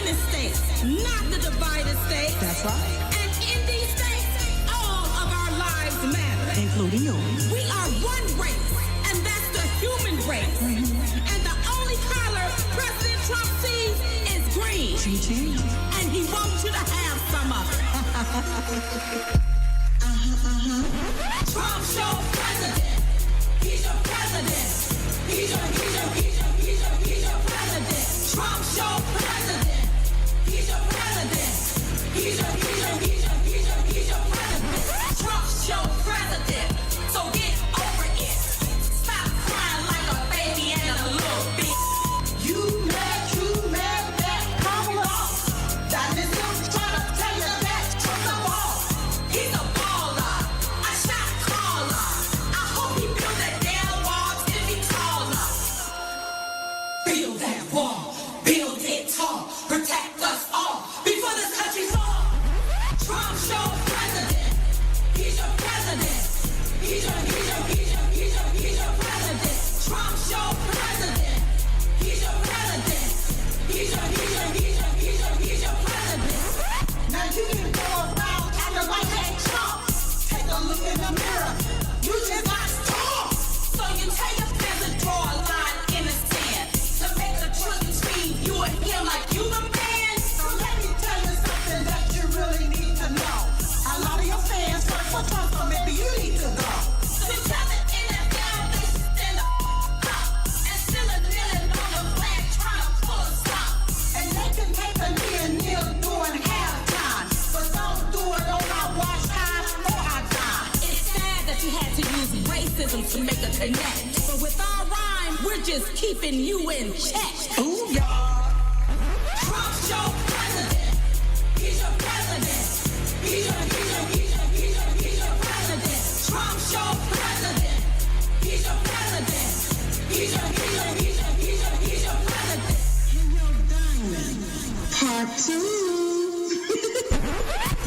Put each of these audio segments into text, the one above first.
United States, not the divided states. That's right. And in these states, all of our lives matter. Including yours. We are one race, and that's the human race. And the only color President Trump sees is green. Ching. And he wants you to have some of it. Trump's your president. He's your president. He's your president. Trump's your president. He's your president. He's your president. Trump's your president. So get over it. Stop crying like a baby and a little bitch. You mad, that come off. That is him trying to tell you that from the wall. He's a baller, a shot caller. I hope he builds that damn wall till he taller. Build that wall, build it tall, protect us all before this country falls. Trump's your president. He's your president. He's your president. Trump's your president. He's your president. He's your president. Now you can go around acting like that Trump. Take a look in the mirror. You just got tall. So you take a pen and draw a line in the sand to make the truth between you and him like you the man. So let me tell you something that you really need to know. A lot of your fans vote for Trump, so maybe you need to go. So tell the NFL they should stand up and still a kneeling on the flag trying to pull us up. And they can take a knee and kneel during halftime, but don't do it on our watch time or our time. It's sad that you had to use racism to make a connect, but with our rhyme, we're just keeping you in check. Ooh, y'all. Trump's your president. He's your president. He's your president. Trump's your president. He's your president. He's your president. Part 2.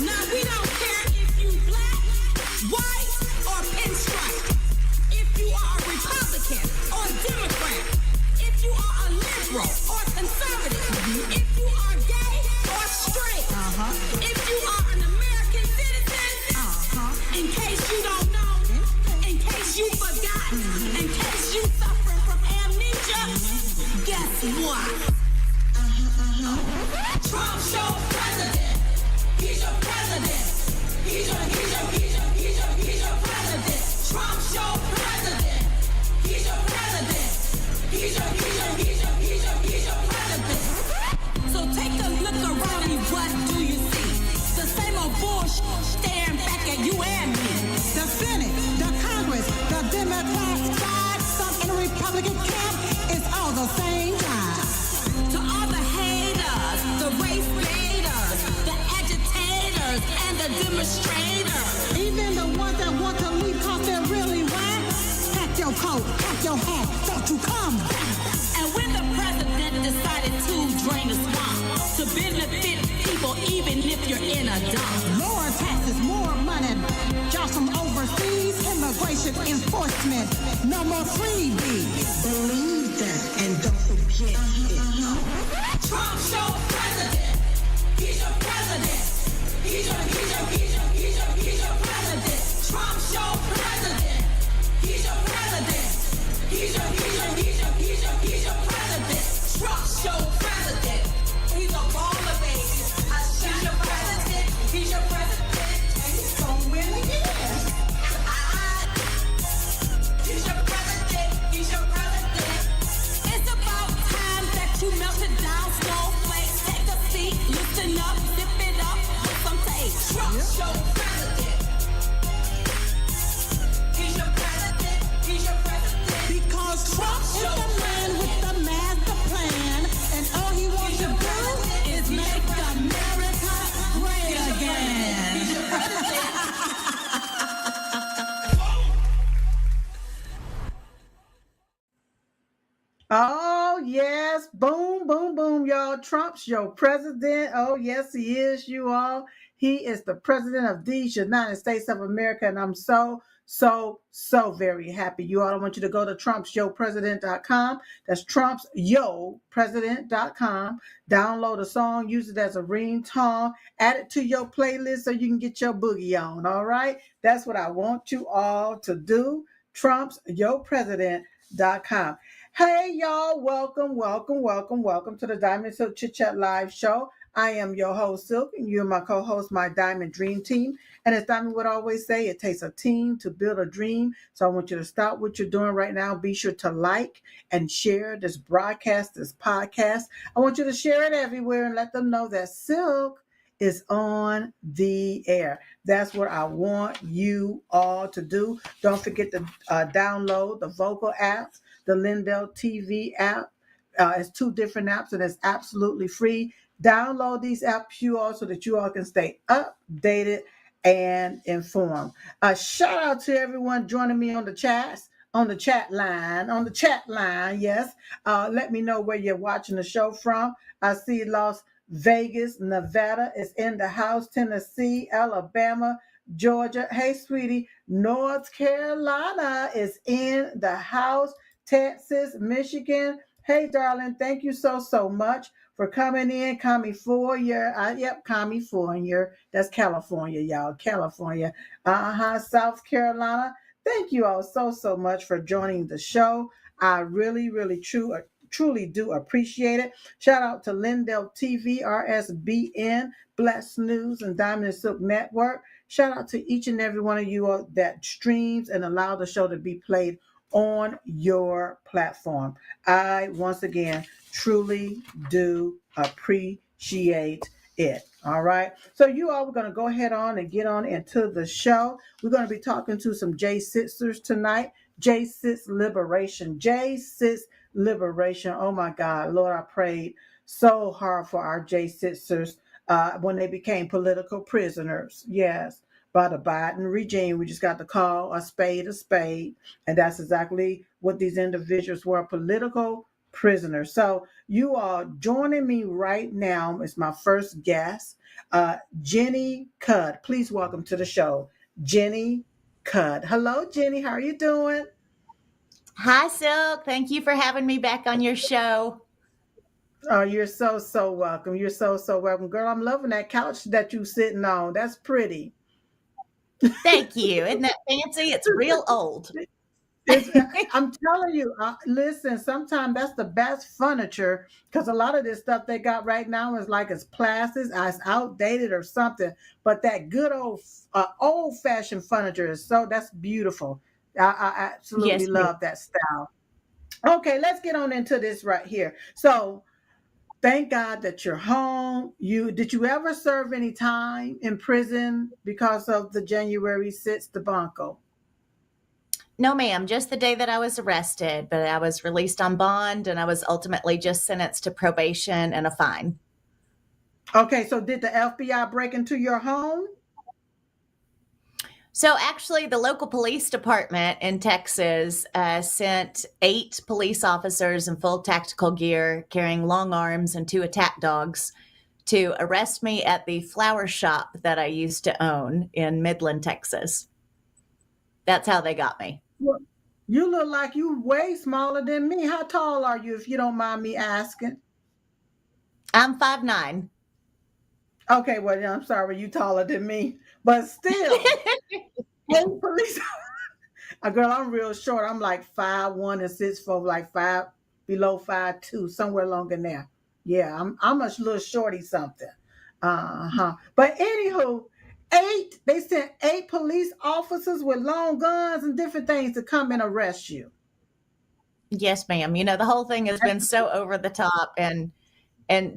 Now we don't care if you black, white, or pinstripe. If you are a Republican or Democrat. If you are a liberal or conservative. If you are gay or straight. If you are an American citizen. In case you don't know. In case you forgot. In case you suffering from amnesia. Guess what? Trump's your president. He's your president. He's your president. Trump's your president. He's your president. He's your president. So take a look around and what do you see? The same old bullshit staring back at you and me. The Senate, the Congress, the Democrat side, some in the Republican camp, it's all the same guy. To all the haters, the race baiters, the agitators, and the demonstrators. Even the ones that want to leave cause they're really whack. Pack your coat, pack your hat, don't you come back. And when the president decided to drain the swamp, to benefit people even if you're in a dump. Lower taxes, more money, jobs from overseas, immigration enforcement, no more freebies. Believe that and don't forget it. Trump's your president. He's your president. He's your president. Trump's your president. He's your president. He's your president. Trump's your president. He's a baller, baby. He's your president. He's your president. And he's gonna win again. He's your president. He's your president. It's about time that you melted down snowflakes. Take a seat, listen up, sip it up with some taste. Trump's your president. He's your president. He's your president. Because Trump is the man with the master plan, and all he wants to do is make America great again. He's your president. Oh, yes. Boom, boom, boom, y'all. Trump's your president. Oh, yes, he is, you all. He is the president of these United States of America, and I'm so so very happy. You all, I want you to go to trumpsyopresident.com. That's trumpsyopresident.com. Download a song, use it as a ringtone, add it to your playlist so you can get your boogie on. All right. That's what I want you all to do. trumpsyopresident.com. Hey, y'all. Welcome to the Diamond Silk Chit Chat Live Show. I am your host, Silk, and you're my co-host, my Diamond Dream Team. And as Diamond would always say, it takes a team to build a dream. So I want you to stop what you're doing right now. Be sure to like and share this broadcast, this podcast. I want you to share it everywhere and let them know that Silk is on the air. That's what I want you all to do. Don't forget to download the vocal apps, the Lindell TV app. It's 2 different apps and it's absolutely free. Download these apps you all so that you all can stay updated and informed. Shout out to everyone joining me on the chat line. Yes. Let me know where you're watching the show from. I see Las Vegas, Nevada is in the house, Tennessee, Alabama, Georgia. Hey, sweetie. North Carolina is in the house, Texas, Michigan. Hey, darling. Thank you so much for coming in. California. California. That's California, y'all. California. South Carolina. Thank you all so much for joining the show. I really, truly do appreciate it. Shout out to Lindell TV, RSBN, Bless News, and Diamond and Silk Network. Shout out to each and every one of you all that streams and allow the show to be played on your platform. I, once again, truly do appreciate it. All right. So you all, we're going to go ahead on and get on into the show. We're going to be talking to some J-Sisters tonight. J-Sis Liberation. J-Sis Liberation. Oh my God. Lord, I prayed so hard for our J-Sisters when they became political prisoners. Yes. By the Biden regime. We just got to call a spade. And that's exactly what these individuals were, political prisoners. So you are joining me right now. It's my first guest, Jenny Cudd. Please welcome to the show, Jenny Cudd. Hello, Jenny. How are you doing? Hi, Silk. Thank you for having me back on your show. Oh, you're so welcome. You're so welcome. Girl, I'm loving that couch that you're sitting on. That's pretty. Thank you. Isn't that fancy? It's real old. I'm telling you, listen, sometimes that's the best furniture because a lot of this stuff they got right now is like it's plastic, it's outdated or something. But that good old fashioned furniture that's beautiful. I absolutely Yes, ma'am. love that style. Okay, let's get on into this right here. So thank God that you're home. Did you ever serve any time in prison because of the January 6th debacle? No, ma'am. Just the day that I was arrested, but I was released on bond and I was ultimately just sentenced to probation and a fine. Okay, so did the FBI break into your home? So actually, the local police department in Texas sent 8 police officers in full tactical gear carrying long arms and 2 attack dogs to arrest me at the flower shop that I used to own in Midland, Texas. That's how they got me. Well, you look like you way smaller than me. How tall are you, if you don't mind me asking? I'm 5'9". Okay, well, I'm sorry, you taller than me, but still, hey, police. Girl, I'm real short. I'm like 5'1" and 6'4", like below 5'2", somewhere along in there. Yeah, I'm a little shorty something. But anywho, they sent 8 police officers with long guns and different things to come and arrest you. Yes, ma'am. You know, the whole thing has been so over the top and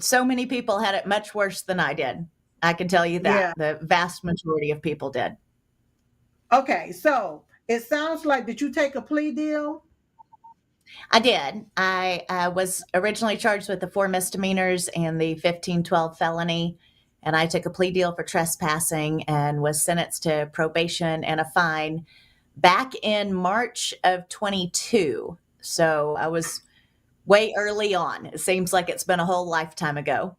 so many people had it much worse than I did. I can tell you that. Yeah. The vast majority of people did. Okay, so it sounds like, did you take a plea deal? I did. I was originally charged with the 4 misdemeanors and the 1512 felony, and I took a plea deal for trespassing and was sentenced to probation and a fine back in March of 22. So I was way early on. It seems like it's been a whole lifetime ago.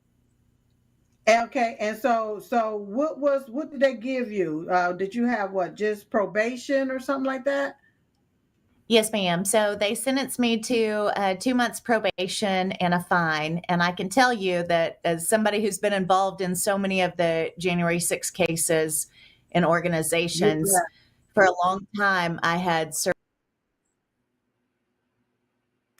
Okay, and so what did they give you? Did you have what, just probation or something like that? Yes, ma'am. So they sentenced me to 2 months probation and a fine. And I can tell you that as somebody who's been involved in so many of the January 6 cases and organizations, Yeah. for a long time, I had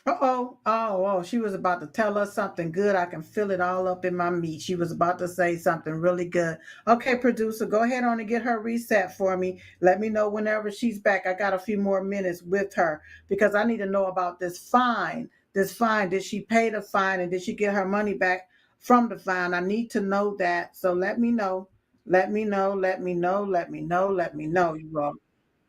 Oh, she was about to tell us something good. I can feel it all up in my meat. She was about to say something really good. Okay, producer, go ahead on and get her reset for me. Let me know whenever she's back. I got a few more minutes with her because I need to know about this fine. This fine. Did she pay the fine and did she get her money back from the fine? I need to know that. So let me know. Let me know. Let me know. Let me know. Let me know. You all.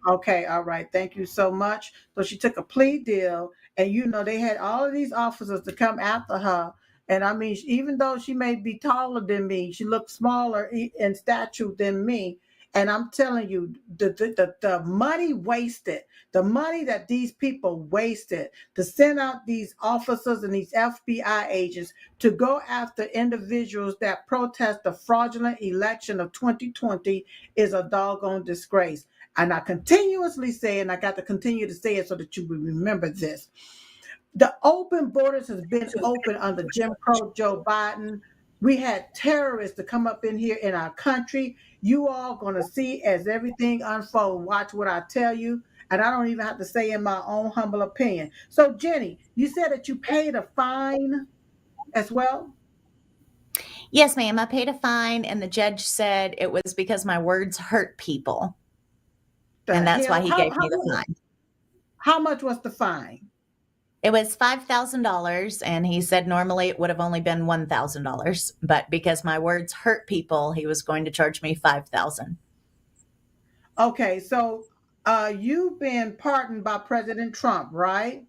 Okay, all right. Thank you so much. So she took a plea deal, and they had all of these officers to come after her. And I mean, even though she may be taller than me, she looked smaller in stature than me. And I'm telling you, the money wasted, the money that these people wasted to send out these officers and these FBI agents to go after individuals that protest the fraudulent election of 2020 is a doggone disgrace. And I continuously say, and I got to continue to say it so that you will remember this. The open borders has been open under Jim Crow Joe Biden. We had terrorists to come up in here in our country. You all going to see as everything unfolds. Watch what I tell you. And I don't even have to say in my own humble opinion. So, Jenny, you said that you paid a fine as well? yes, ma'am, I paid a fine, and the judge said it was because my words hurt people. The And that's why hell? he gave me the fine. How much was the fine? It was $5,000, and he said normally it would have only been $1,000, but because my words hurt people, he was going to charge me 5,000. Okay, so you've been pardoned by President Trump, right?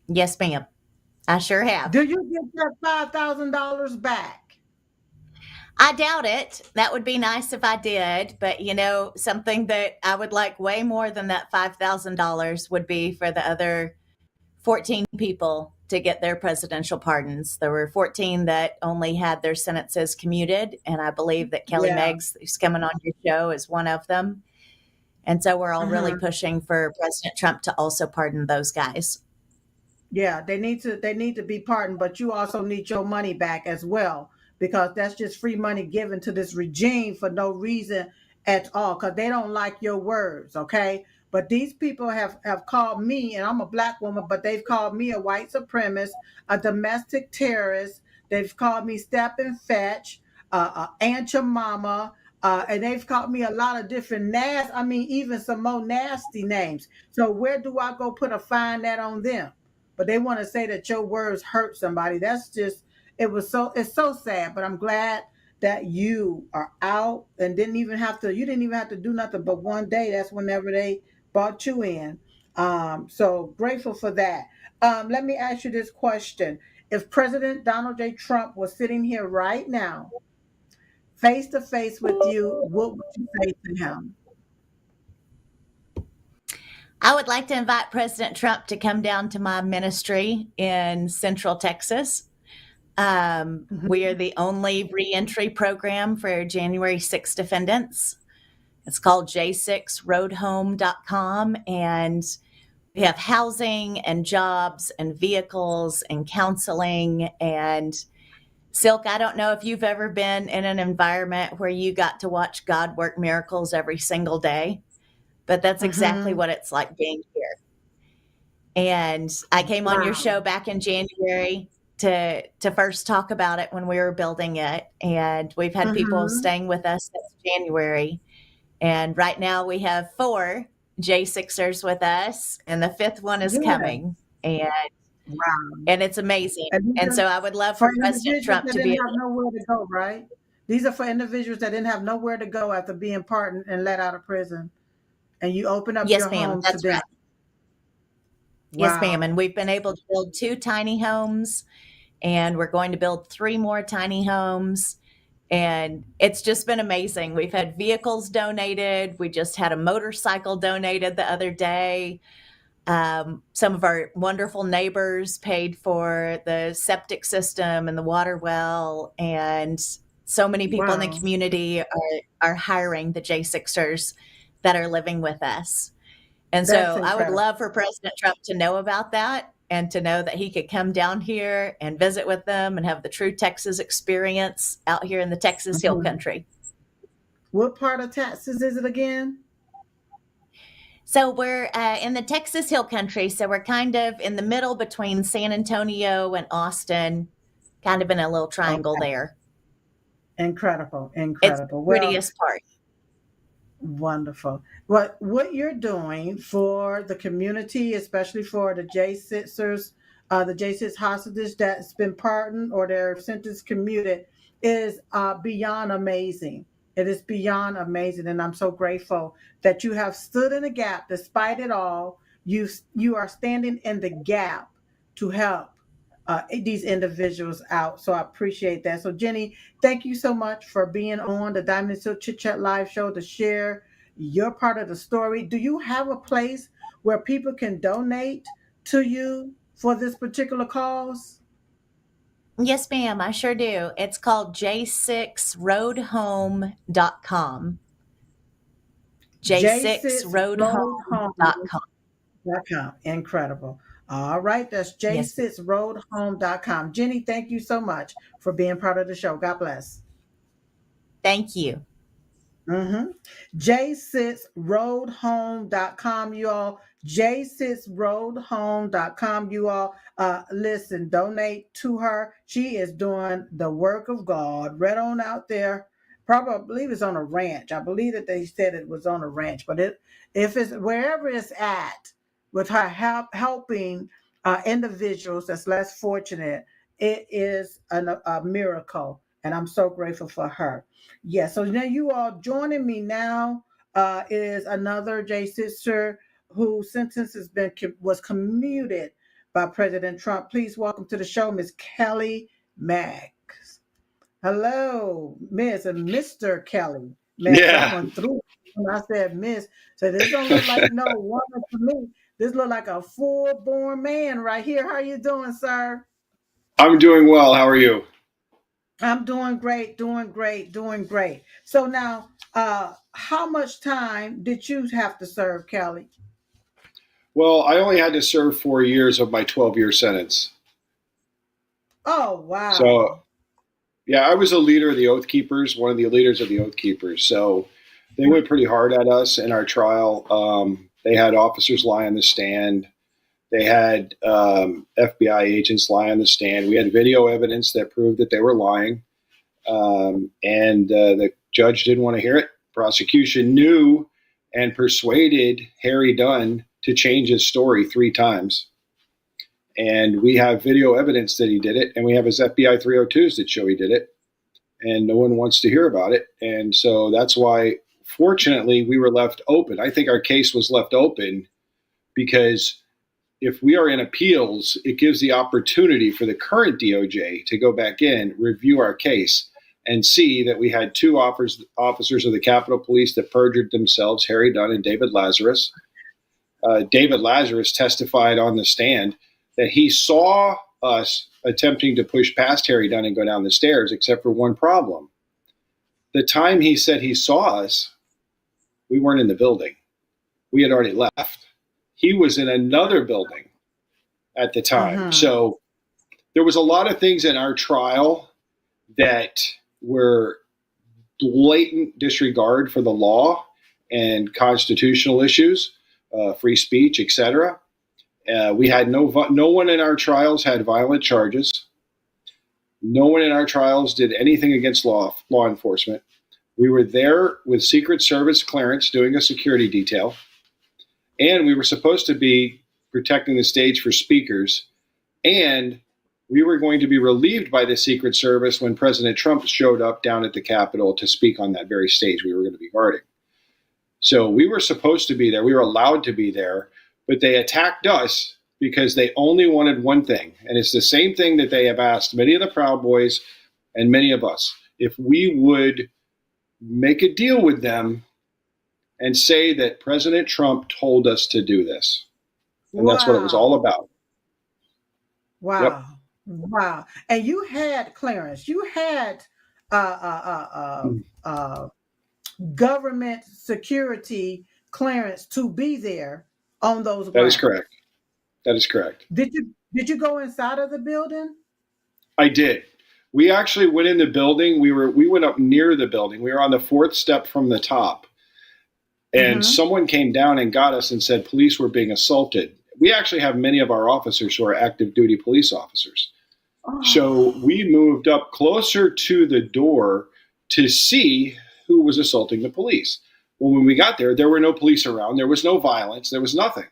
Yes, ma'am. I sure have. Do you get that $5,000 back? I doubt it. That would be nice if I did, but something that I would like way more than that $5,000 would be for the other 14 people to get their presidential pardons. There were 14 that only had their sentences commuted, and I believe that Kelly Yeah. Meggs, who's coming on your show, is one of them. And so we're all really Mhm. pushing for President Trump to also pardon those guys. Yeah, they need to be pardoned, but you also need your money back as well because that's just free money given to this regime for no reason at all because they don't like your words, okay? But these people have called me, and I'm a black woman, but they've called me a white supremacist, a domestic terrorist. They've called me step and fetch, aunt your mama, and they've called me a lot of different I mean, even some more nasty names. So where do I go put a fine that on them? But they want to say that your words hurt somebody. That's just it's so sad. But I'm glad that you are out and you didn't even have to do nothing but one day. That's whenever they brought you in. So grateful for that. Let me ask you this question. If President Donald J. Trump was sitting here right now, face to face with you, what would you say to him? I would like to invite President Trump to come down to my ministry in Central Texas. We are Mhm. the only reentry program for January 6 defendants. It's called j6roadhome.com, and we have housing and jobs and vehicles and counseling. And Silk, I don't know if you've ever been in an environment where you got to watch God work miracles every single day, but that's exactly Mhm. what it's like being here. And I came on your Wow. show back in January to first talk about it when we were building it, and we've had people Mhm. staying with us since January. And right now we have 4 J6ers with us, and the 5th one is Good. coming. And Wow. and it's amazing. And these And are so I would love for for President individuals Trump that to be didn't have able. nowhere to go, right? These are for individuals that didn't have nowhere to go after being pardoned and let out of prison. And you open up Yes, your ma'am. home to That's them. right. Yes, ma'am. Wow. And we've been able to build 2 tiny homes, and we're going to build 3 more tiny homes. And it's just been amazing. We've had vehicles donated. We just had a motorcycle donated the other day. Some of our wonderful neighbors paid for the septic system and the water well. And So many people in the Wow. community are hiring the J6ers that are living with us. And That's so I would incredible. love for President Trump to know about that and to know that he could come down here and visit with them and have the true Texas experience out here in the Texas Hill Mhm. Country. What part of Texas is it again? So we're in the Texas Hill Country. So we're kind of in the middle between San Antonio and Austin, kind of in a little triangle Okay. there. Incredible. It's the Incredible. Well, prettiest part. wonderful. What you're doing for the community, especially for the J6ers, the J6 hostages that's been pardoned or their sentence commuted, is beyond amazing. It is beyond amazing, and I'm so grateful that you have stood in the gap despite it all. You are standing in the gap to help these individuals out. So I appreciate that. So Jenny, thank you so much for being on the Diamond Silk Chit Chat Live Show to share your part of the story. Do you have a place where people can donate to you for this particular cause? Yes, ma'am, I sure do. It's called j6roadhome.com. J6roadhome.com. j6roadhome.com. Incredible. All right, that's Yes, j6roadhome.com. Jenny, thank you so much for being part of the show. God bless. thank you. Mm-hmm. j6roadhome.com, you all. j6roadhome.com, you all. Listen, donate to her. She is doing the work of God right on out there. Probably, I believe it's on a ranch. I believe that they said it was on a ranch, but if it's wherever it's at, with her helping individuals that's less fortunate, it is a miracle, and I'm so grateful for her. Yeah, so now you all joining me now is another J sister whose sentence was commuted by President Trump. Please welcome to the show, Miss Kelly Max. Hello, Miss and Mr. Kelly Max. I Yeah, went through when I said Miss. So this don't look like no woman to me. This look like a full-born man right here. How you doing, sir? I'm doing well. How are you? I'm doing great, doing great, doing great. So now, how much time did you have to serve, Kelly? Well, I only had to serve 4 years of my 12-year sentence. Oh, So, wow. yeah, I was a leader of the Oath Keepers, one of the leaders of the Oath Keepers. So they went pretty hard at us in our trial. They had officers lie on the stand. They had FBI agents lie on the stand. We had video evidence that proved that they were lying. And the judge didn't want to hear it. Prosecution knew and persuaded Harry Dunn to change his story 3 times. And we have video evidence that he did it, and we have his FBI 302s that show he did it, and no one wants to hear about it. And so that's why, fortunately, we were left open. I think our case was left open because if we are in appeals, it gives the opportunity for the current DOJ to go back in, review our case, and see that we had 2 officers of the Capitol Police that perjured themselves, Harry Dunn and David Lazarus. David Lazarus testified on the stand that he saw us attempting to push past Harry Dunn and go down the stairs, except for one problem. The time he said he saw us, we weren't in the building. We had already left. He was in another building at the time. Mm-hmm. So there was a lot of things in our trial that were blatant disregard for the law and constitutional issues, free speech, etc. We had no one in our trials had violent charges. No one in our trials did anything against law enforcement. We were there with Secret Service clearance doing a security detail, and we were supposed to be protecting the stage for speakers, and we were going to be relieved by the Secret Service when President Trump showed up down at the Capitol to speak on that very stage we were going to be guarding. So we were supposed to be there. We were allowed to be there, but they attacked us because they only wanted one thing. And it's the same thing that they have asked many of the Proud Boys and many of us. If we would make a deal with them and say that President Trump told us to do this. And that's what it was all Wow. about. Yep. Wow. Wow. And you had clearance. You had government security clearance to be there on those That is grounds. correct. That is correct. Did you go inside of the building? I did. We actually went in the building. We went up near the building. We were on the fourth step from the top. And someone came down and got us and said police were being assaulted. We actually have many of our officers who are active duty police officers. Oh. So we moved up closer to the door to see who was assaulting the police. Well, when we got there were no police around. There was no violence. There was nothing.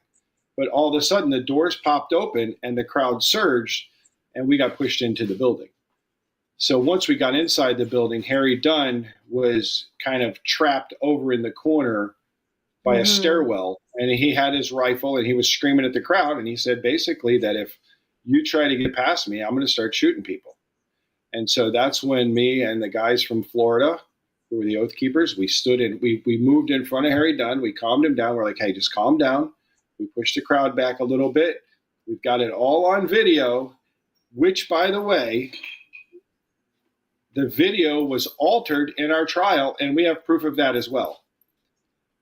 But all of a sudden, the doors popped open and the crowd surged, and we got pushed into the building. So once we got inside the building, Harry Dunn was kind of trapped over in the corner by a stairwell, and he had his rifle, and he was screaming at the crowd, and he said basically that if you try to get past me, I'm going to start shooting people. And so that's when me and the guys from Florida, who were the Oath Keepers, we stood in, we moved in front of Harry Dunn. We calmed him down. We're like, hey, just calm down. We pushed the crowd back a little bit. We've got it all on video, which, by the way, the video was altered in our trial, and we have proof of that as well.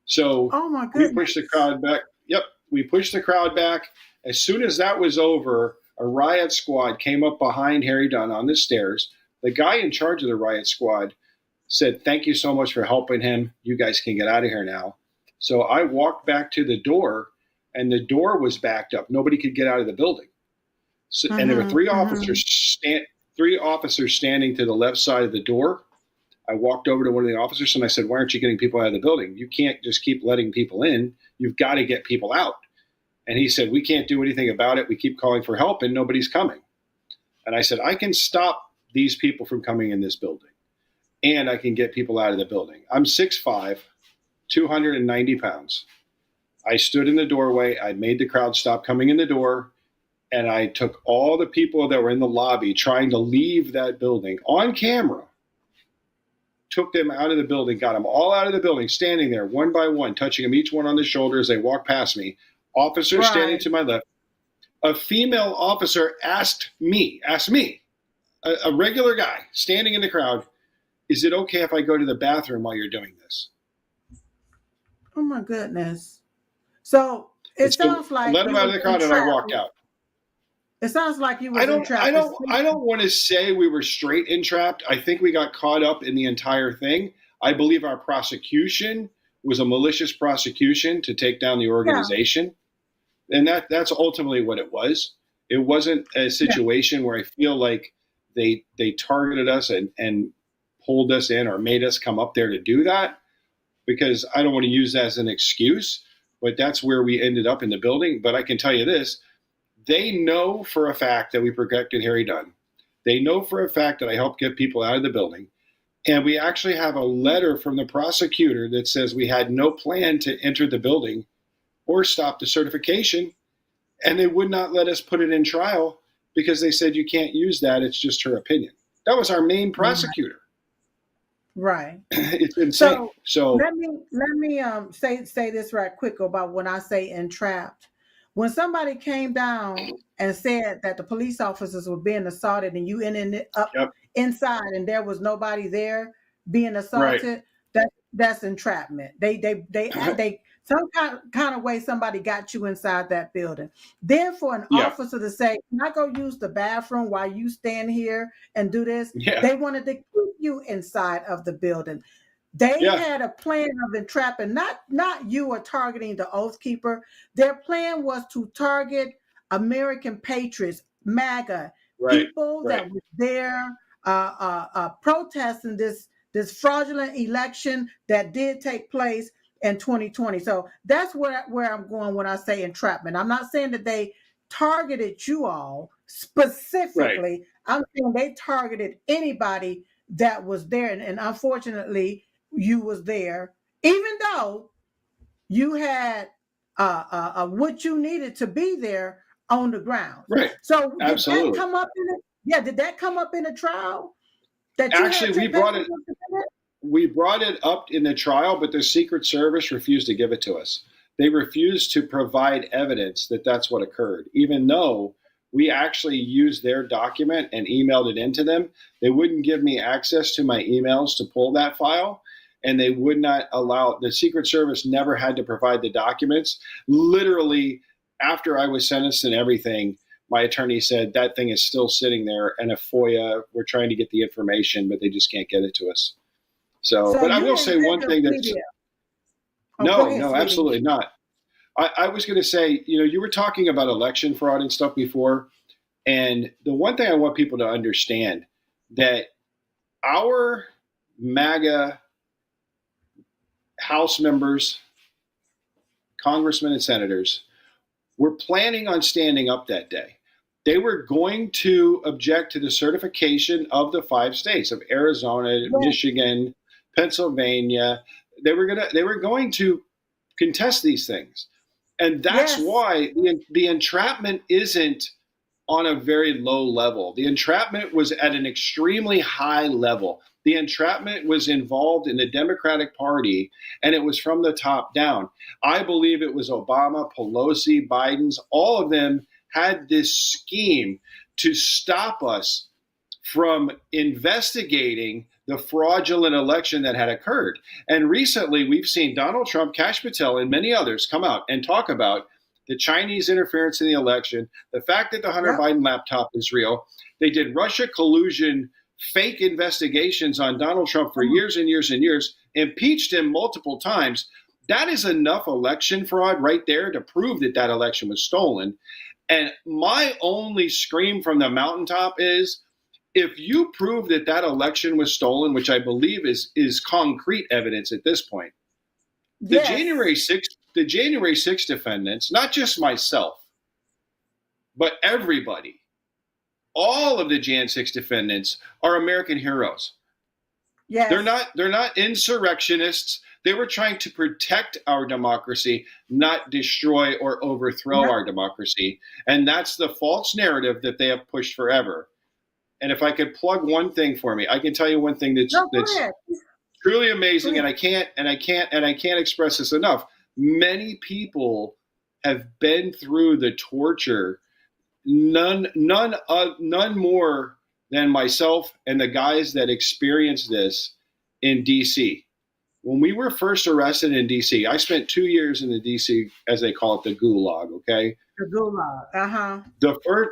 So Oh my we goodness. pushed the crowd back. Yep, we pushed the crowd back. As soon as that was over, a riot squad came up behind Harry Dunn on the stairs. The guy in charge of the riot squad said, thank you so much for helping him. You guys can get out of here now. So I walked back to the door, and the door was backed up. Nobody could get out of the building. So, and there were three officers standing to the left side of the door. I walked over to one of the officers and I said, why aren't you getting people out of the building? You can't just keep letting people in. You've got to get people out. And he said, we can't do anything about it. We keep calling for help and nobody's coming. And I said, I can stop these people from coming in this building, and I can get people out of the building. I'm 6'5", 290 pounds. I stood in the doorway. I made the crowd stop coming in the door. And I took all the people that were in the lobby trying to leave that building on camera, took them out of the building, got them all out of the building, standing there one by one, touching them each one on the shoulder as they walked past me. Officer standing to my left. A female officer asked me, a regular guy standing in the crowd, is it okay if I go to the bathroom while you're doing this? Oh my goodness. So it sounds like I let him out of the crowd and I walked out. It sounds like you were I don't entrapped. want to say we were straight entrapped. I think we got caught up in the entire thing. I believe our prosecution was a malicious prosecution to take down the organization. Yeah. And that's ultimately what it was. It wasn't a situation where I feel like they targeted us and pulled us in or made us come up there to do that, because I don't want to use that as an excuse, but that's where we ended up in the building. But I can tell you this. They know for a fact that we protected Harry Dunn. They know for a fact that I helped get people out of the building. And we actually have a letter from the prosecutor that says we had no plan to enter the building or stop the certification. And they would not let us put it in trial because they said you can't use that. It's just her opinion. That was our main prosecutor. Right. It's insane. So let me say this right quick about when I say entrapped. When somebody came down and said that the police officers were being assaulted and you ended up inside and there was nobody there being assaulted, that's entrapment. They some kind of way somebody got you inside that building. Then for an officer to say, can I go use the bathroom while you stand here and do this? They wanted to keep you inside of the building. They had a plan of entrapping, not you or targeting the Oath Keeper. Their plan was to target American patriots, MAGA, people that were there protesting this fraudulent election that did take place in 2020. So that's where I'm going when I say entrapment. I'm not saying that they targeted you all specifically. I'm saying they targeted anybody that was there. And unfortunately, you was there, even though you had what you needed to be there on the ground. Right. So did Absolutely. that come up in it? Yeah. Did that come up in the trial? That actually we brought it up in the trial, but the Secret Service refused to give it to us. They refused to provide evidence that that's what occurred, even though we actually used their document and emailed it into them. They wouldn't give me access to my emails to pull that file, and they would not allow, the Secret Service never had to provide the documents. Literally, after I was sentenced and everything, my attorney said that thing is still sitting there, and a FOIA, we're trying to get the information, but they just can't get it to us. So but I will say one thing that's, no, absolutely not. I was going to say, you were talking about election fraud and stuff before. And the one thing I want people to understand, that our MAGA House members, congressmen and senators were planning on standing up that day. They were going to object to the certification of the 5 states of Arizona, Michigan, Pennsylvania. They were going to contest these things. And that's why the entrapment isn't on a very low level. The entrapment was at an extremely high level. The entrapment was involved in the Democratic Party, and it was from the top down. I believe it was Obama, Pelosi, Biden's, all of them had this scheme to stop us from investigating the fraudulent election that had occurred. And recently, we've seen Donald Trump, Kash Patel, and many others come out and talk about the Chinese interference in the election, the fact that the Hunter Biden laptop is real. They did Russia collusion, fake investigations on Donald Trump for years and years and years, impeached him multiple times. That is enough election fraud right there to prove that that election was stolen. And my only scream from the mountaintop is, if you prove that that election was stolen, which I believe is concrete evidence at this point, the January 6th defendants, not just myself, but everybody, all of the Jan 6 defendants are American heroes. Yes. They're not insurrectionists. They were trying to protect our democracy, not destroy or overthrow our democracy. And that's the false narrative that they have pushed forever. And if I could plug one thing for me, I can tell you one thing that's truly amazing, and I can't express this enough. Many people have been through the torture, none more than myself and the guys that experienced this in DC. When we were first arrested in DC, I spent 2 years in the DC, as they call it, the gulag. Okay, the gulag.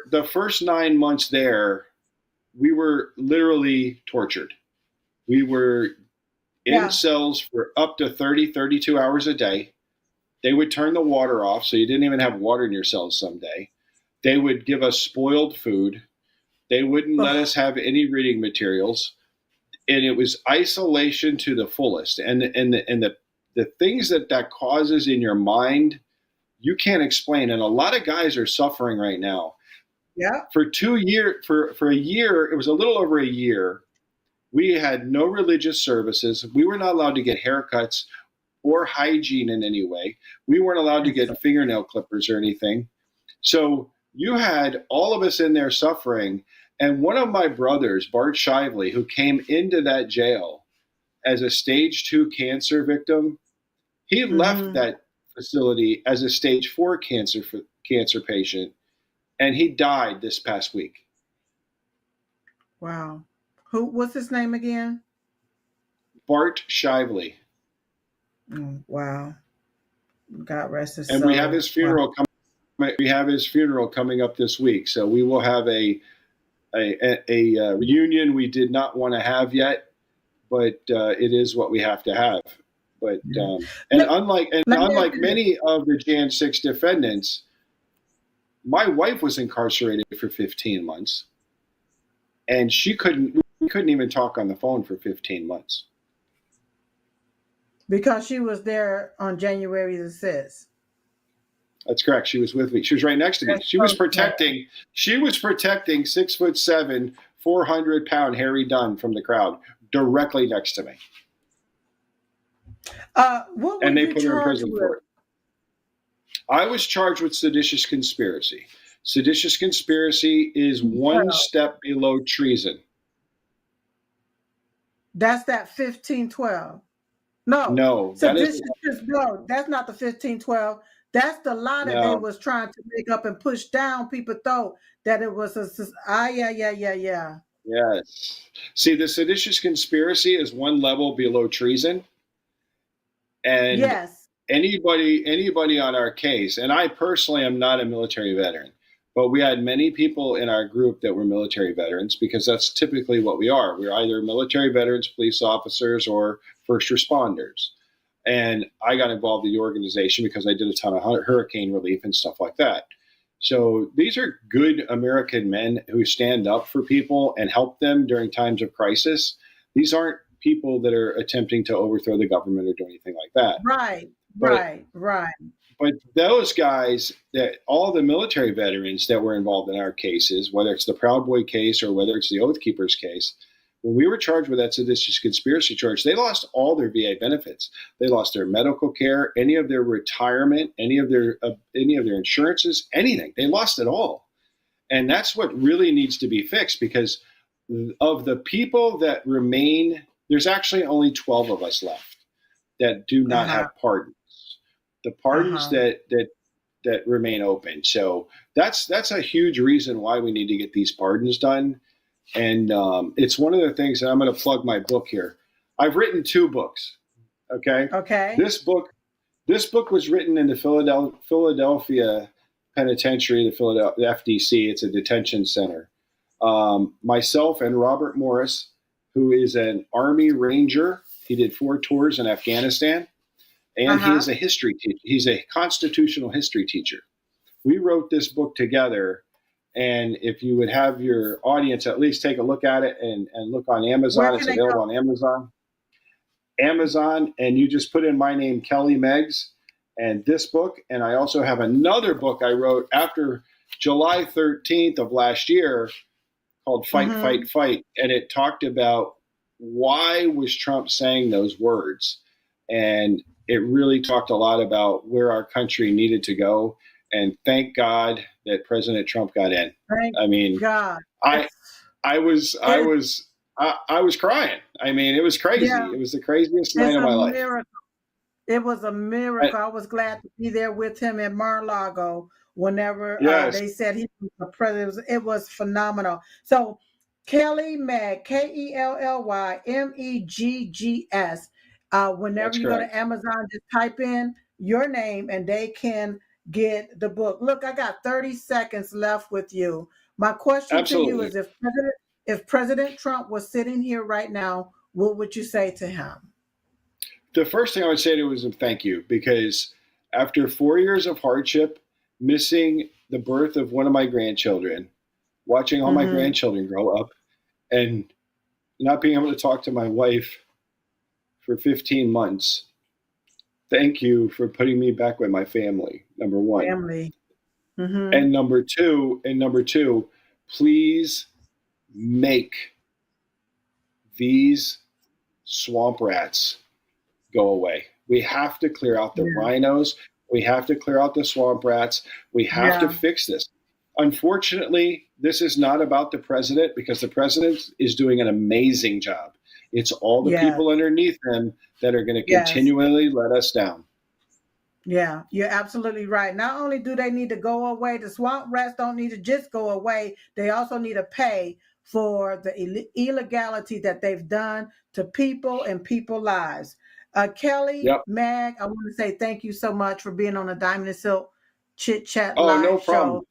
The first 9 months there, we were literally tortured. We were in cells for up to 30, 32 hours a day. They would turn the water off, so you didn't even have water in your cells someday. They would give us spoiled food. They wouldn't let us have any reading materials. And it was isolation to the fullest. And the things that causes in your mind, you can't explain. And a lot of guys are suffering right now. Yeah. For a year, it was a little over a year, we had no religious services. We were not allowed to get haircuts or hygiene in any way. We weren't allowed to get fingernail clippers or anything. So you had all of us in there suffering. And one of my brothers, Bart Shively, who came into that jail as a stage 2 cancer victim, he left that facility as a stage 4 cancer patient. And he died this past week. Wow. What's his name again? Bart Shively. Wow. God rest his soul. And we have his funeral coming up this week. So we will have a reunion we did not want to have yet, but it is what we have to have. But unlike many of the Jan 6 defendants, my wife was incarcerated for 15 months, and we couldn't even talk on the phone for 15 months. Because she was there on January the 6th. That's correct. She was with me. She was right next to me. She was protecting 6'7", 400-pound Harry Dunn from the crowd directly next to me. And they put her in prison for it. I was charged with seditious conspiracy. Seditious conspiracy is one step below treason. That's that 1512. No, that's not the 1512. That's the lie that they No. was trying to make up and push down. People thought that it was yeah. Yes. See, the seditious conspiracy is one level below treason, and Yes. anybody on our case, and I personally am not a military veteran, but we had many people in our group that were military veterans because that's typically what we are. We're either military veterans, police officers, or first responders. And I got involved in the organization because I did a ton of hurricane relief and stuff like that. So these are good American men who stand up for people and help them during times of crisis. These aren't people that are attempting to overthrow the government or do anything like that. Right. But Right. but those guys, that all the military veterans that were involved in our cases, whether it's the Proud Boy case or whether it's the Oath Keepers case, when we were charged with that seditious conspiracy charge, they lost all their VA benefits. They lost their medical care, any of their retirement, any of their insurances, anything. They lost it all, and that's what really needs to be fixed. Because of the people that remain, there's actually only 12 of us left that do not Uh-huh. have pardons. The pardons Uh-huh. that remain open. So that's a huge reason why we need to get these pardons done. And it's one of the things that I'm going to plug my book here. I've written 2 books. Okay, Okay. this book was written in the Philadelphia Penitentiary, the FDC. It's a detention center. Myself and Robert Morris, who is an Army Ranger. He did 4 tours in Afghanistan, and he Uh-huh. is a history teacher. He's a constitutional history teacher. We wrote this book together, and if you would have your audience at least take a look at it and look on Where Amazon, can it's they available go? on Amazon, and you just put in my name, Kelly Meggs, and this book. And I also have another book I wrote after July 13th of last year called Fight, Mm-hmm. Fight, Fight. And it talked about why was Trump saying those words. And it really talked a lot about where our country needed to go. And thank God that President Trump got in. Thank I mean, God. I I was I It, was I was crying. I mean, it was yeah, crazy. It was the craziest night it's of a my life. miracle. It was a I, miracle. I was glad to be there with him in Mar-a-Lago whenever yes, they said he was the president. It was phenomenal. So Kelly Meg, KELLYMEGGS. Whenever that's you go to correct. Amazon, just type in your name and they can get the book. Look, I got 30 seconds left with you. My question to you Absolutely. is if President Trump was sitting here right now, what would you say to him? The first thing I would say to him is thank you, because after 4 years of hardship, missing the birth of one of my grandchildren, watching all my Mm-hmm. grandchildren grow up, and not being able to talk to my wife for 15 months, thank you for putting me back with my family, number one. Family. Mm-hmm. And number two, please make these swamp rats go away. We have to clear out the Yeah. rhinos. We have to clear out the swamp rats. We have to Yeah. fix this. Unfortunately, this is not about the president, because the president is doing an amazing job. It's all the Yes. people underneath him that are going to Yes. continually let us down. Yeah. You're absolutely right. Not only do they need to go away, the swamp rats don't need to just go away. They also need to pay for the illegality that they've done to people and people lives. Kelly, Yep. Mag, I want to say thank you so much for being on the Diamond and Silk Chit Chat Oh, no live problem.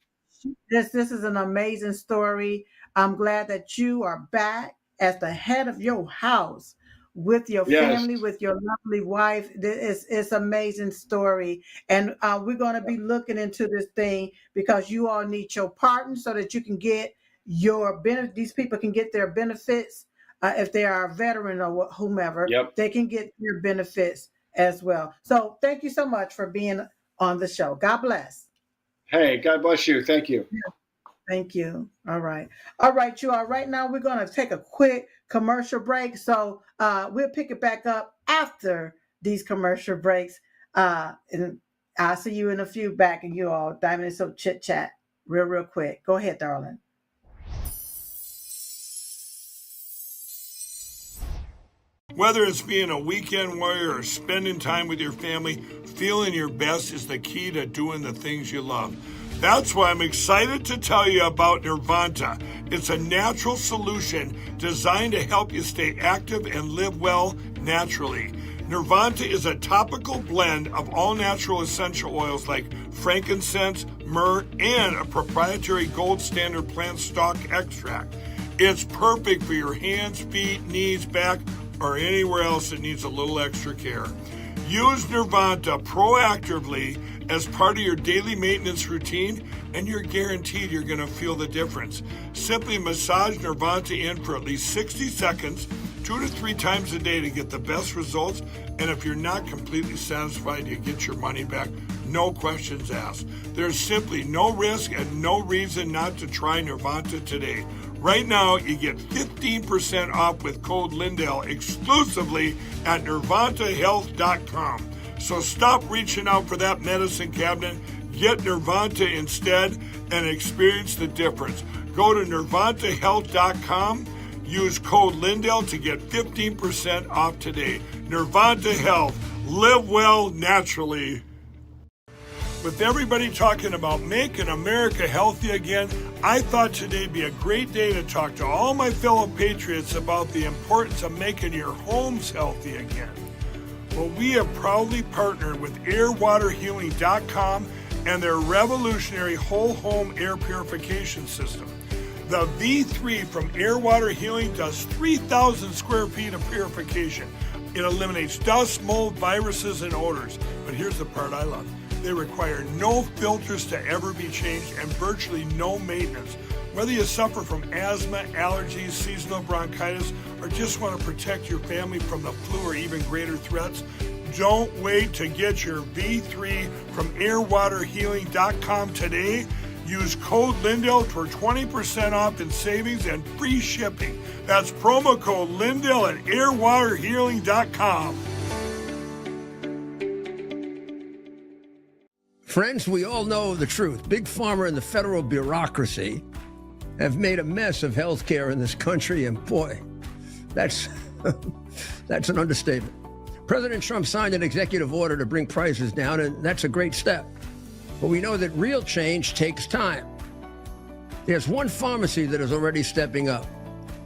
show. This is an amazing story. I'm glad that you are back as the head of your house with your Yes. family, with your lovely wife. It's amazing story, and we're going to be looking into this thing because you all need your pardon so that you can get your benefit. These people can get their benefits if they are a veteran or whomever. Yep. They can get their benefits as well. So thank you so much for being on the show. God bless. Hey, God bless you. Thank you. Thank you. All right. All right, you all. Right now, we're going to take a quick commercial break. So we'll pick it back up after these commercial breaks. And I'll see you in a few back, and you all, Diamond and Silk Chit Chat, real quick. Go ahead, darling. Whether it's being a weekend warrior or spending time with your family, feeling your best is the key to doing the things you love. That's why I'm excited to tell you about Nirvanta. It's a natural solution designed to help you stay active and live well naturally. Nirvanta is a topical blend of all natural essential oils like frankincense, myrrh, and a proprietary gold standard plant stock extract. It's perfect for your hands, feet, knees, back, or anywhere else that needs a little extra care. Use Nirvanta proactively as part of your daily maintenance routine, and you're guaranteed you're going to feel the difference. Simply massage Nirvanta in for at least 60 seconds, 2 to 3 times a day to get the best results. And if you're not completely satisfied, you get your money back. No questions asked. There's simply no risk and no reason not to try Nirvanta today. Right now, you get 15% off with code Lindell exclusively at nirvantahealth.com. So stop reaching out for that medicine cabinet. Get Nirvanta instead and experience the difference. Go to nirvantahealth.com. Use code Lindell to get 15% off today. Nirvanta Health. Live well naturally. With everybody talking about making America healthy again, I thought today'd be a great day to talk to all my fellow patriots about the importance of making your homes healthy again. Well, we have proudly partnered with airwaterhealing.com and their revolutionary whole home air purification system. The V3 from Air Water Healing does 3,000 square feet of purification. It eliminates dust, mold, viruses, and odors. But here's the part I love. They require no filters to ever be changed and virtually no maintenance. Whether you suffer from asthma, allergies, seasonal bronchitis, or just want to protect your family from the flu or even greater threats, don't wait to get your V3 from airwaterhealing.com today. Use code Lindell for 20% off in savings and free shipping. That's promo code Lindell at airwaterhealing.com. Friends, we all know the truth. Big Pharma and the federal bureaucracy have made a mess of healthcare in this country, and boy, that's an understatement. President Trump signed an executive order to bring prices down, and that's a great step. But we know that real change takes time. There's one pharmacy that is already stepping up.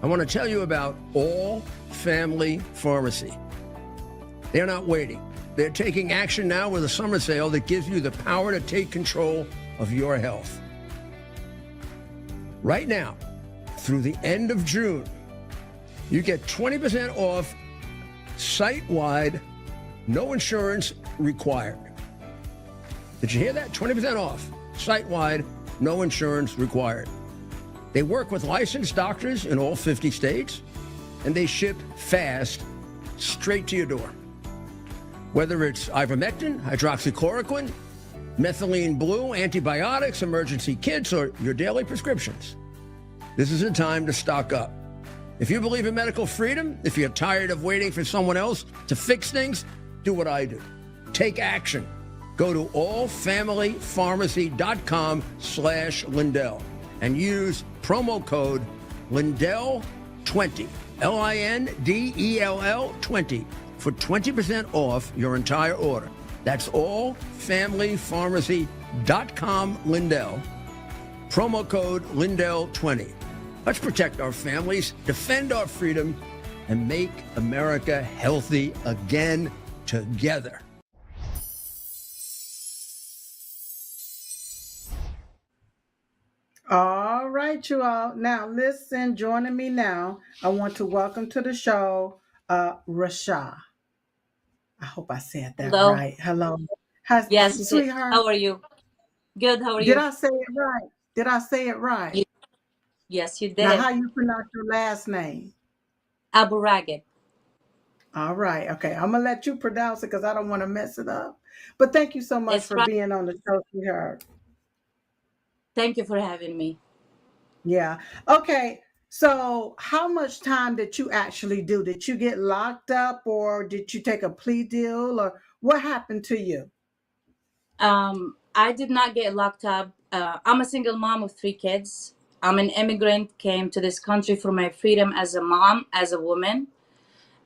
I want to tell you about All Family Pharmacy. They're not waiting. They're taking action now with a summer sale that gives you the power to take control of your health. Right now, through the end of June, you get 20% off site-wide, no insurance required. Did you hear that? 20% off, site-wide, no insurance required. They work with licensed doctors in all 50 states, and they ship fast, straight to your door. Whether it's ivermectin, hydroxychloroquine, methylene blue, antibiotics, emergency kits, or your daily prescriptions, this is a time to stock up. If you believe in medical freedom, if you're tired of waiting for someone else to fix things, do what I do. Take action. Go to allfamilypharmacy.com/Lindell and use promo code Lindell20, Lindell 20 for 20% off your entire order. That's allfamilypharmacy.com Lindell. Promo code Lindell20. Let's protect our families, defend our freedom, and make America healthy again together. All right, you all. Now, listen, joining me now, I want to welcome to the show, Rasha. I hope I said that Hello. right. Hello. Hi, Yes, you did. sweetheart. How are you? Good. How are Did you? I say it right? Did I say it right? You- Yes, you Now, did. how you pronounce your last name? Abu Ragged. All right. Okay. I'm going to let you pronounce it because I don't want to mess it up. But thank you so much It's for right. being on the show, sweetheart. Thank you for having me. Yeah. Okay. So, how much time did you actually do? Did you get locked up or did you take a plea deal or what happened to you? I did not get locked up. I'm a single mom of 3 kids. I'm an immigrant, came to this country for my freedom as a mom, as a woman.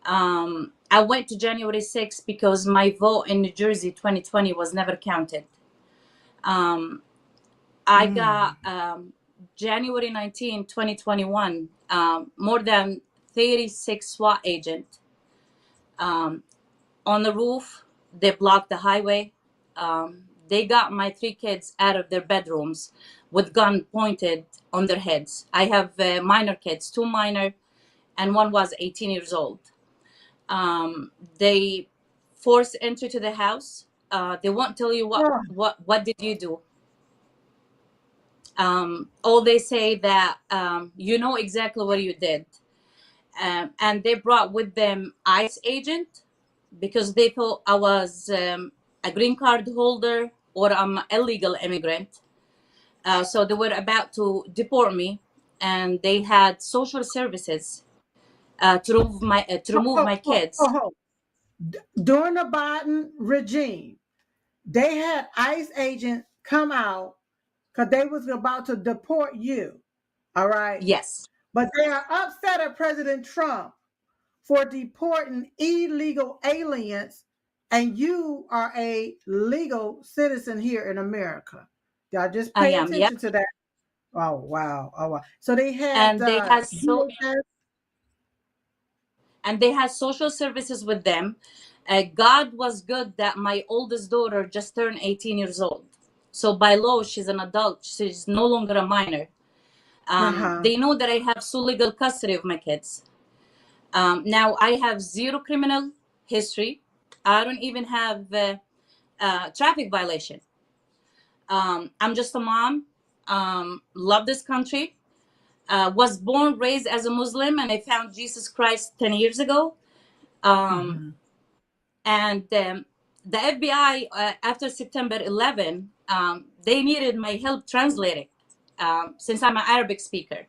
I went to January 6th because my vote in New Jersey 2020 was never counted. I got January 19, 2021, more than 36 SWAT agents on the roof. They blocked the highway. They got my 3 kids out of their bedrooms with gun pointed on their heads. I have minor kids, 2 minor, and 1 was 18 years old. They forced entry to the house. They won't tell you Oh, what did you do. All they say that you know exactly what you did. And they brought with them ICE agent because they thought I was a green card holder or I'm an illegal immigrant. So they were about to deport me, and they had social services to remove my kids. oh. During the Biden regime, they had ICE agents come out because they was about to deport you. All right. Yes, But they are upset at President Trump for deporting illegal aliens, and you are a legal citizen here in America. Y'all just I pay am. Yep. attention to that. Oh wow. Oh wow. So they had And they had DHS. social services with them. God was good that my oldest daughter just turned 18 years old. So by law, she's an adult. She's no longer a minor. Uh-huh. They know that I have sole legal custody of my kids. Now I have 0 criminal history. I don't even have traffic violation. I'm just a mom. Love this country. Was born, raised as a Muslim, and I found Jesus Christ 10 years ago. Mm-hmm. And the FBI, after September 11, they needed my help translating since I'm an Arabic speaker.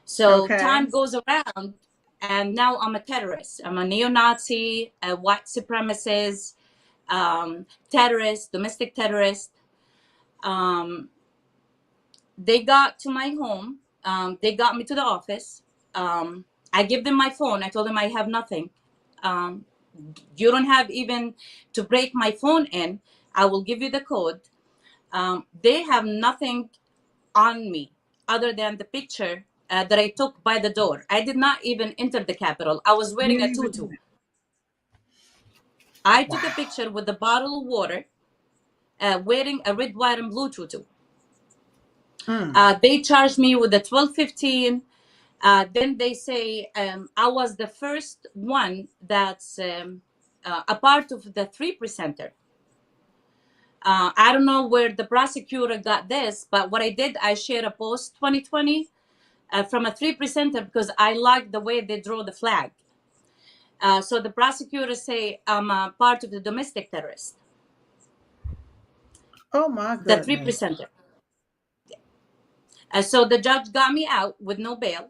So Okay. time goes around, and now I'm a terrorist. I'm a neo-Nazi, a white supremacist, terrorist, domestic terrorist. Um, they got to my home. They got me to the office. I give them my phone. I told them I have nothing. Um, you don't have even to break my phone in. I will give you the code. They have nothing on me other than the picture that I took by the door. I did not even enter the Capitol. I was wearing a tutu. I took a picture with a bottle of water, wearing a red, white, and blue tutu. They charged me with the 1215. Then they say I was the first one that's a part of the 3%er. I don't know where the prosecutor got this, but what I did, I shared a post 2020 from a 3%er because I like the way they draw the flag. So the prosecutors say I'm a part of the domestic terrorist, Oh my the goodness. 3%er. So the judge got me out with no bail,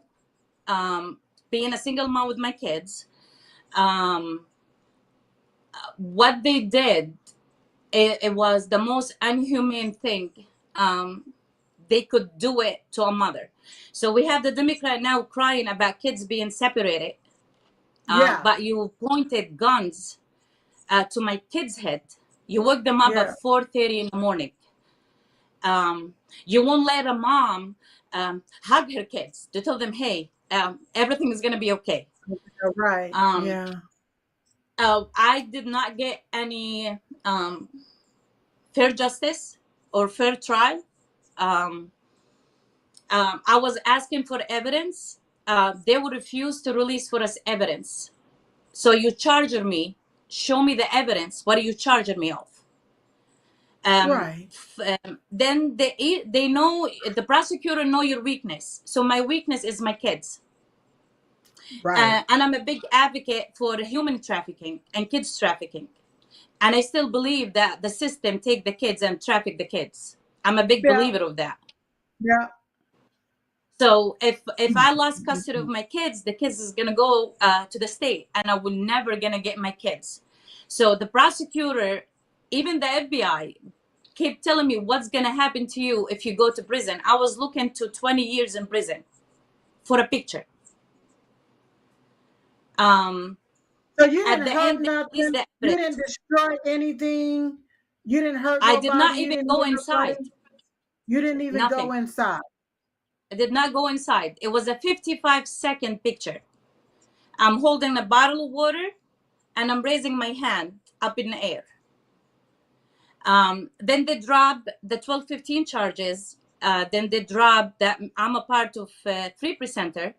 being a single mom with my kids. What they did, it was the most inhumane thing. They could do it to a mother. So we have the Democrat now crying about kids being separated, Yeah. but you pointed guns to my kid's head. You woke them up Yeah. at 4:30 in the morning. You won't let a mom hug her kids to tell them, hey, everything is going to be okay. You're right. Um, Yeah. I did not get any fair justice or fair trial. Um, I was asking for evidence. They would refuse to release for us evidence. So you charge me, show me the evidence. What are you charging me of? Right. Then they know, the prosecutor know your weakness. So my weakness is my kids. Right. And I'm a big advocate for human trafficking and kids trafficking. And I still believe that the system take the kids and traffic the kids. I'm a big Yeah. believer of that. Yeah. So if I lost custody of my kids, the kids is gonna go to the state, and I will never gonna get my kids. So the prosecutor, even the FBI, keep telling me what's gonna happen to you if you go to prison. I was looking to 20 years in prison for a picture. So you At didn't the hurt end, they released nothing. the You evidence. didn't destroy anything. You didn't hurt I did nobody. not You even didn't go hit inside. nobody. You didn't even go Nothing. inside. I did not go inside. It was a 55-second picture. I'm holding a bottle of water and I'm raising my hand up in the air. Then they dropped the 1215 charges. Then they dropped that I'm a part of Free Presenter.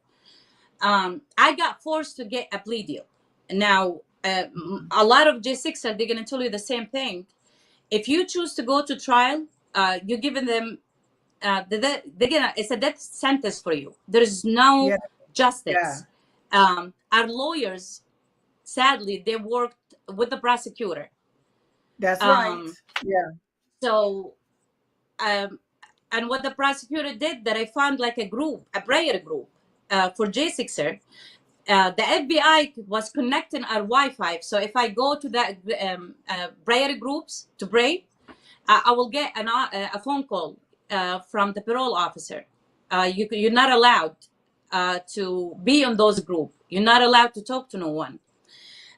I got forced to get a plea deal. Now, a lot of J6 are they're going to tell you the same thing. If you choose to go to trial, you're giving them it's a death sentence for you. There is no Yeah, yeah. justice. Our lawyers, sadly, they worked with the prosecutor. That's right. Um, Yeah. so, and what the prosecutor did, that I found like a group, a prayer group for J6er. The FBI was connecting our Wi-Fi. So if I go to that prayer groups to pray, I will get a phone call from the parole officer. You're not allowed to be on those groups. You're not allowed to talk to no one.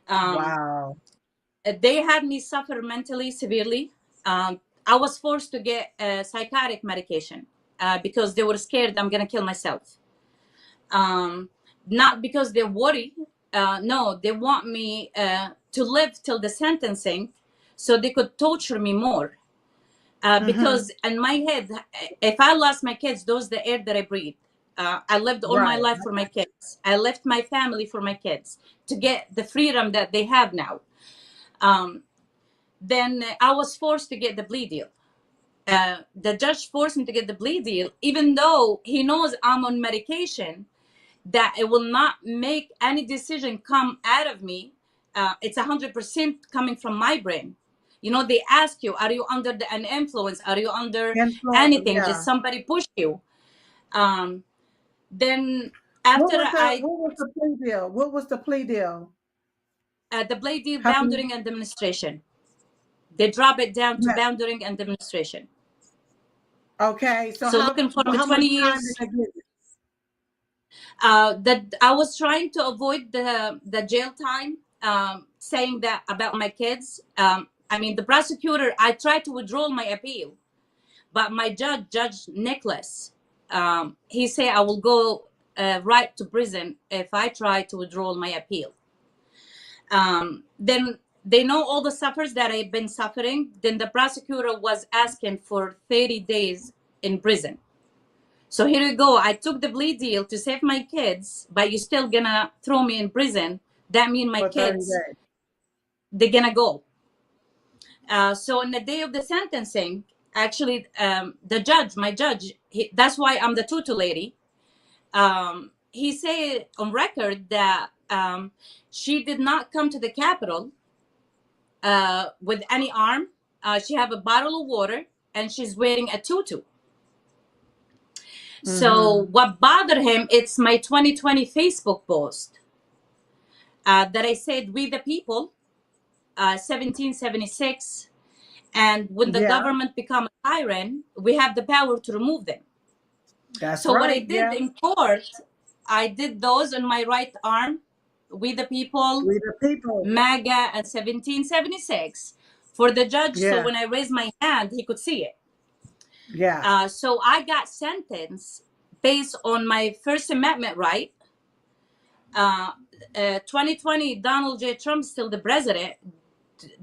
Wow. They had me suffer mentally severely. I was forced to get psychotic medication because they were scared I'm going to kill myself. Not because they worry. No, they want me to live till the sentencing so they could torture me more. Because in my head, if I lost my kids, those the air that I breathe. I lived all my Right. life for my kids. I left my family for my kids to get the freedom that they have now. Then I was forced to get the plea deal. The judge forced me to get the plea deal, even though he knows I'm on medication, that it will not make any decision come out of me. It's 100% coming from my brain. You know, they ask you, are you under an influence? Are you under Influence. anything? Just Yeah. somebody push you. Then What after was the plea deal? What was the plea deal? the plea deal, How many? boundary and demonstration. They drop it down to Yeah. boundary and demonstration. Okay. So So looking for me how much 20 time did years. they give you? That I was trying to avoid the jail time, saying that about my kids. I mean, the prosecutor, I tried to withdraw my appeal, but my Judge Nicholas, he said I will go right to prison if I try to withdraw my appeal. Then they know all the suffers that I've been suffering. Then the prosecutor was asking for 30 days in prison. So here you go. I took the plea deal to save my kids, but you're still gonna throw me in prison. That means my For 30 kids, days. they're gonna go. So on the day of the sentencing, actually, the judge, my judge, that's why I'm the tutu lady. He said on record that she did not come to the Capitol with any arm. She have a bottle of water and she's wearing a tutu. So what bothered him, it's my 2020 Facebook post that I said, we the people, 1776, and when the Yeah. government become a tyrant, we have the power to remove them. That's So what I right. did Yeah. in court, I did those on my right arm, we the people, We the people. MAGA, and 1776 for the judge. So Yeah. when I raised my hand, he could see it. Yeah. So I got sentenced based on my First Amendment right. 2020, Donald J. Trump still the president.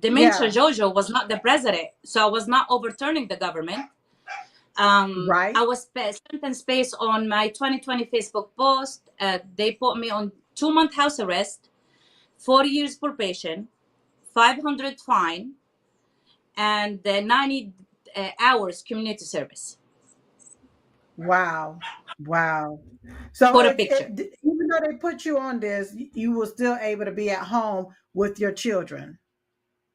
Dementia Yeah. Jojo was not the president, so I was not overturning the government. Right. I was sentenced based on my 2020 Facebook post. They put me on 2-month house arrest, 40 years probation, 500 fine, and 90 hours community service Wow. Wow. So for a picture. even though they put you on this, you were still able to be at home with your children.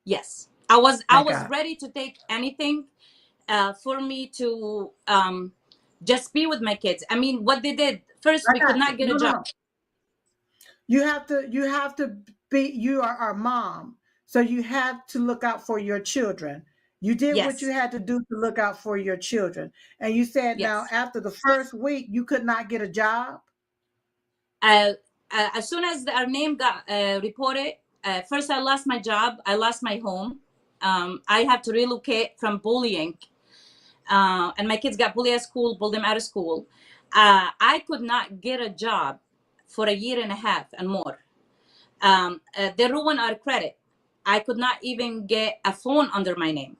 Yes, I was My God. ready to take anything for me to just be with my kids. I mean, what they did first, I we could got you. not get a No, no, job. no. You have to be, you are our mom. So you have to look out for your children. You did what you Yes, had to do to look out for your children. And you said now yes. after the first week, you could not get a job. Uh, as soon as our name got reported, first I lost my job. I lost my home. I had to relocate from bullying. And my kids got bullied at school, pulled them out of school. I could not get a job for a year and a half and more. They ruined our credit. I could not even get a phone under my name.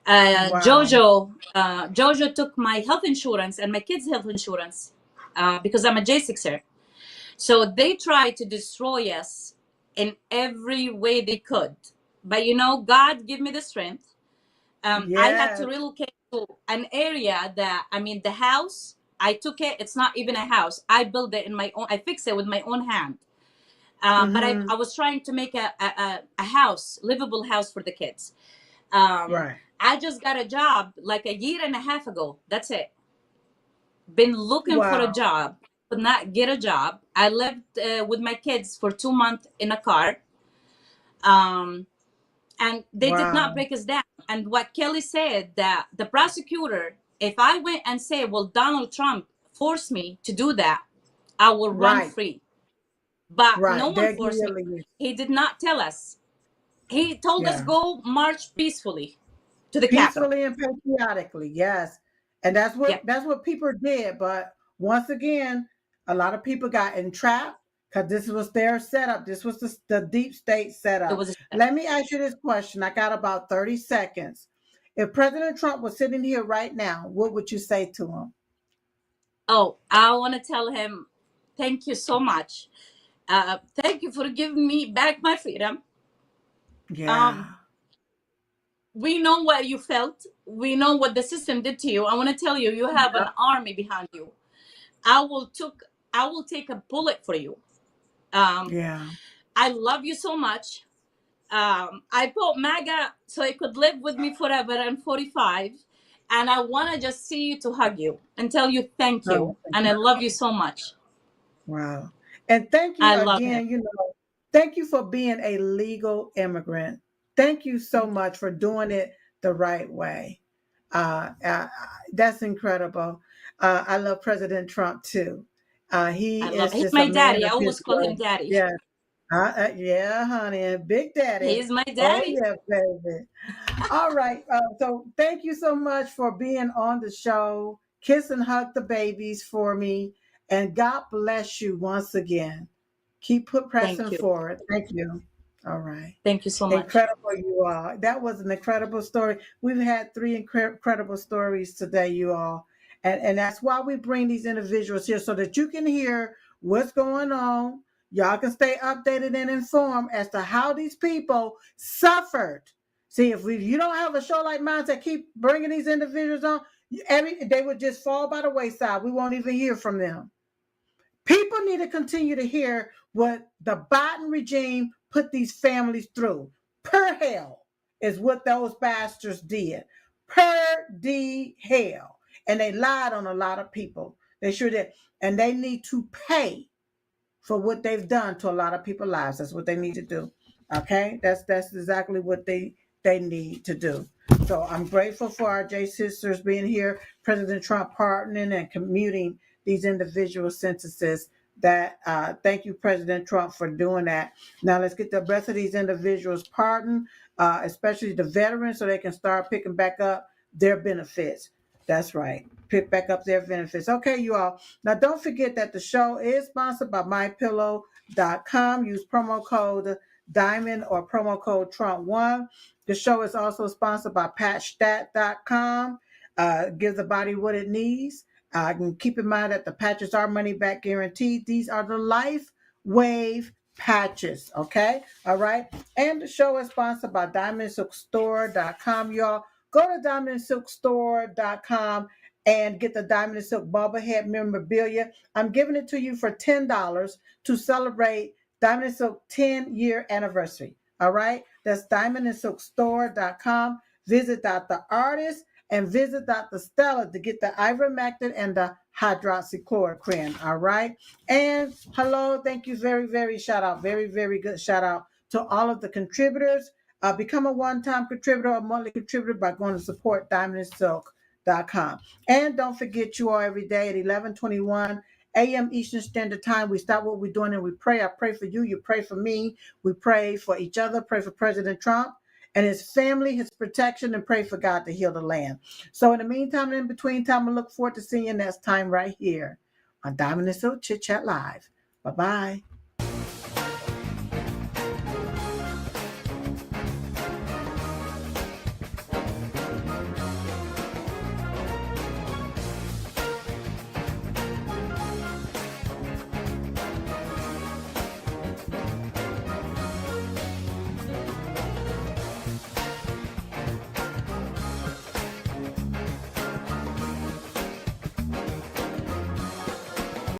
Wow. Jojo took my health insurance and my kids' health insurance because I'm a J6er. So they tried to destroy us in every way they could. But God gave me the strength. I had to Yes. relocate to an area that, the house, I took it. It's not even a house. I built it in my own, I fixed it with my own hand. But Mm-hmm. I was trying to make a house, livable house for the kids. Right. I just got a job like a year and a half ago. That's it. Been looking for a Wow. job, could not get a job. I lived with my kids for 2 months in a car. And they did not Wow. break us down. And what Kelly said, that the prosecutor, if I went and say, well, Donald Trump forced me to do that, I will run Right. free. But no Right. one They're forced me. really, He did not tell us. He told us yeah. go march peacefully to the Capitol. Peacefully and patriotically, yes. And Yep. that's what people did. But once again, a lot of people got entrapped because this was their setup. This was the deep state It setup. was. Let me ask you this question. I got about 30 seconds. If President Trump was sitting here right now, what would you say to him? Oh, I want to tell him, thank you so much. Thank you for giving me back my freedom. Yeah. We know what you felt. We know what the system did to you. I want to tell you, you have an Yep. army behind you. I will took I will take a bullet for you. Um, Yeah. I love you so much. I bought MAGA so it could live with me forever and 45. And I want to just see you to hug you and tell you thank Oh, you. And I love you so much. wow. And thank you I love him. again, thank you for being a legal immigrant. Thank you so much for doing it the right way. Uh, uh, that's incredible. I love President Trump too. I He love is him. He's just a my man daddy. I of his always call him word. daddy. Yeah. Yeah, honey, and Big Daddy. He's my Oh, daddy. yeah, baby. All right. So thank you so much for being on the show. Kiss and hug the babies for me. And God bless you once again. Thank Pressing you. forward. Thank you. All right. Thank you so much. Incredible you are. That was an incredible story. We've had three incredible stories today, you all. And that's why we bring these individuals here so that you can hear what's going on. Y'all can stay updated and informed as to how these people suffered. See, if you don't have a show like mine that keep bringing these individuals on, they would just fall by the wayside. We won't even hear from them. People need to continue to hear what the Biden regime put these families through. Per hell is what those bastards did. Per the hell. And they lied on a lot of people. They sure did. And they need to pay for what they've done to a lot of people's lives. That's what they need to do. Okay? That's exactly what they need to do. So I'm grateful for our J sisters being here, President Trump pardoning and commuting these individual sentences. That thank you, President Trump, for doing that. Now let's get the rest of these individuals pardoned, especially the veterans, so they can start picking back up their benefits. That's right. Pick back up their benefits. Okay, you all. Now don't forget that the show is sponsored by mypillow.com. Use promo code Diamond or promo code Trump1. The show is also sponsored by patchstat.com. Give the body what it needs. And keep in mind that the patches are money back guaranteed. These are the Life Wave patches. Okay. All right. And the show is sponsored by diamondsilkstore.com. Y'all go to diamondsilkstore.com and get the Diamond and Silk bobblehead memorabilia. I'm giving it to you for $10 to celebrate Diamond and Silk 10-year anniversary. All right. That's diamondandsilkstore.com. Visit Dr. Artist and visit Dr. Stella to get the ivermectin and the hydroxychloroquine. All right. And hello, thank you very, very shout out. Very, very good shout out to all of the contributors. Become a one-time contributor or monthly contributor by going to support diamondandsilk.com. And don't forget, you are every day at 11:21 a.m. Eastern Standard Time. We stop what we're doing and we pray. I pray for you. You pray for me. We pray for each other. Pray for President Trump and his family, his protection, and pray for God to heal the land. So in the meantime and in between time, I look forward to seeing you next time right here on Diamond and Silk Chit Chat Live. Bye-bye.